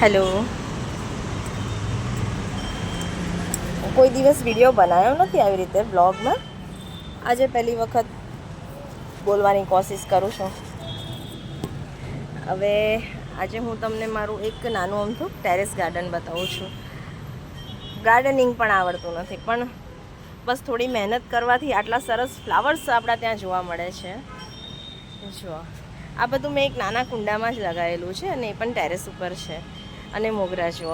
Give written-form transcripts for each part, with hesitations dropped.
Hello, કોઈ દિવસ video બનાવ્યો નથી આવી રીતે બ્લોગમાં. આજે પહેલી વખત બોલવાની કોશિશ કરું છું. હવે આજે હું તમને મારું એક નાનું અમથું ટેરેસ ગાર્ડન બતાવું છું. ગાર્ડનિંગ પણ આવડતું નથી, પણ બસ થોડી મહેનત કરવાથી આટલા સરસ ફ્લાવર્સ આપણા ત્યાં જોવા મળે છે. જુઓ, આ બધું મેં એક નાના કુંડામાં જ લગાવેલું છે અને એ પણ ટેરેસ ઉપર છે. અને મોગરા જુઓ,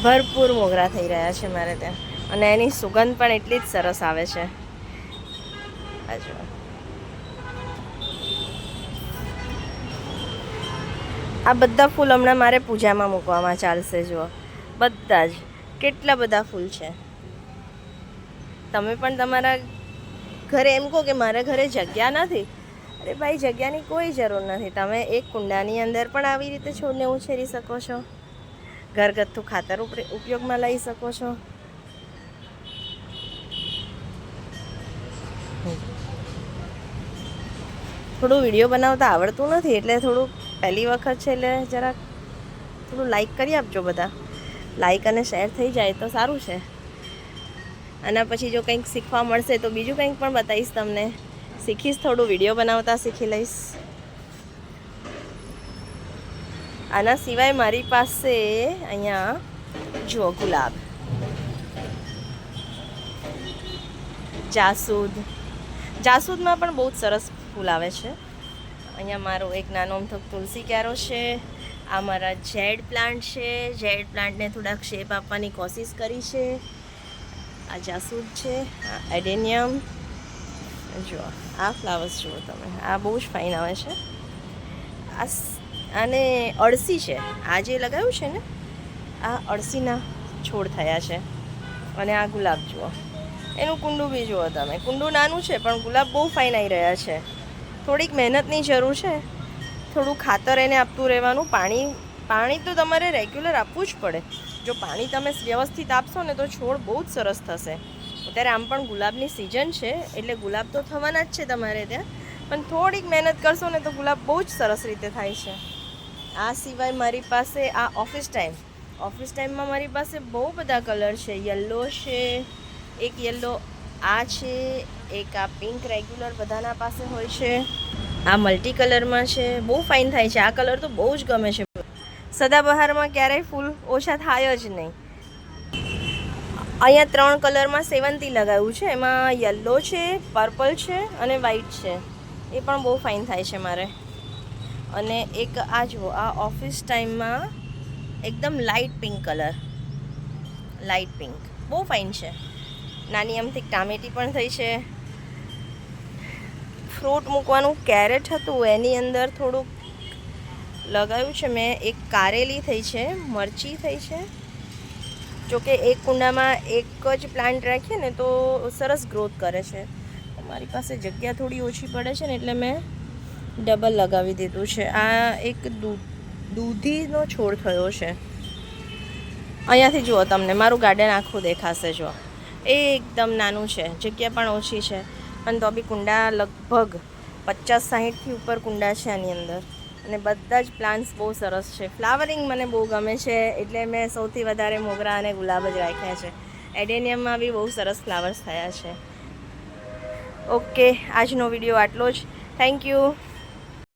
ભરપૂર મોગરા થઈ રહ્યા છે મારે ત્યાં, અને એની સુગંધ પણ એટલી જ સરસ આવે છે. આ જુઓ, આ બધા ફૂલ હમણાં મારે પૂજામાં મૂકવામાં ચાલશે. જુઓ, બધા જ કેટલા બધા ફૂલ છે. તમે પણ તમારા ઘરે એમ કહો કે મારા ઘરે જગ્યા નથી, અરે ભાઈ, જગ્યાની કોઈ જરૂર નથી. તમે એક કુંડાની અંદર પણ આવી રીતે છોડને ઉછેરી શકો છો. ઘરગથ્થુ ખાતર ઉપયોગમાં લઈ શકો છો. થોડું વિડીયો બનાવતા આવડતું નથી, એટલે થોડું પહેલી વખત છે, એટલે જરાક થોડું લાઈક કરી આપજો. બધા લાઈક અને શેર થઈ જાય તો સારું છે. આના પછી જો કંઈક શીખવા મળશે તો બીજું કંઈક પણ બતાવીશ તમને. શીખીશ, થોડું વિડીયો બનાવતા શીખી લઈશ. આના સિવાય મારી પાસે અહીંયા જુઓ, ગુલાબ, જાસૂદમાં પણ બહુ જ સરસ ફૂલ આવે છે. અહીંયા મારો એક નાનો અમથો તુલસી ક્યારો છે. આ મારા જેડ પ્લાન્ટ છે. જેડ પ્લાન્ટને થોડાક શેપ આપવાની કોશિશ કરી છે. આ જાસૂદ છે, આ એડેનિયમ. જુઓ, આ ફ્લાવર્સ જુઓ તમે, આ બહુ જ ફાઇન આવે છે. આને અળસી છે, આ જે લગાવ્યું છે ને, આ અળસીના છોડ થયા છે. અને આ ગુલાબ જુઓ, એનું કુંડું બી જુઓ તમે. કુંડું નાનું છે પણ ગુલાબ બહુ ફાઇન આવી રહ્યા છે. થોડીક મહેનતની જરૂર છે, થોડું ખાતર એને આપતું રહેવાનું. પાણી તો તમારે રેગ્યુલર આપવું જ પડે. જો પાણી તમે વ્યવસ્થિત આપશો ને તો છોડ બહુ જ સરસ થશે. અત્યારે આમ પણ ગુલાબની સિઝન છે, એટલે ગુલાબ તો થવાના જ છે તમારે ત્યાં, પણ થોડીક મહેનત કરશો ને તો ગુલાબ બહુ જ સરસ રીતે થાય છે. આ સિવાય મારી પાસે આ ઓફિસ ટાઈમમાં મારી પાસે બહુ બધા કલર છે. યલો છે, એક યલો આ છે, એક આ પિંક રેગ્યુલર બધાના પાસે હોય છે. આ મલ્ટી કલરમાં છે, બહુ ફાઇન થાય છે. આ કલર તો બહુ જ ગમે છે. સદાબહારમાં ક્યારેય ફૂલ ઓછા થાય જ નહીં. અહીંયા 3 કલરમાં સેવંતી લગાવ્યું છે. એમાં યલો છે, પર્પલ છે અને વ્હાઈટ છે. એ પણ બહુ ફાઇન થાય છે મારે. અને એક આ જુઓ, આ ઓફિસ ટાઈમમાં એકદમ light pink colour, light pink બહુ ફાઇન છે. નાની અમથી ટામેટી પણ થઈ છે. ફ્રૂટ મૂકવાનું કેરેટ હતું, એની અંદર થોડુંક લગાવ્યું છે મેં. એક કારેલી થઈ છે, મરચી થઈ છે. જોકે એક કુંડામાં એક જ પ્લાન્ટ રાખીએ ને તો સરસ ગ્રોથ કરે છે. મારી પાસે જગ્યા થોડી ઓછી પડે છે ને, એટલે મેં ડબલ લગાવી દીધું છે. આ એક દૂધીનો છોડ થયો છે. અહીંયાથી જુઓ, તમને મારું ગાર્ડન આખું દેખાશે. જુઓ, એ એકદમ નાનું છે, જગ્યા પણ ઓછી છે, પણ તો બી કુંડા લગભગ 50-60થી ઉપર કુંડા છે આની અંદર. અને બધા જ પ્લાન્ટ્સ બહુ સરસ છે. ફ્લાવરિંગ મને બહુ ગમે છે, એટલે મેં સૌથી વધારે મોગરા અને ગુલાબ જ રાખ્યા છે. એડેનિયમમાં બી બહુ સરસ ફ્લાવર્સ થયા છે. ઓકે, આજનો વિડીયો આટલો જ. Thank you.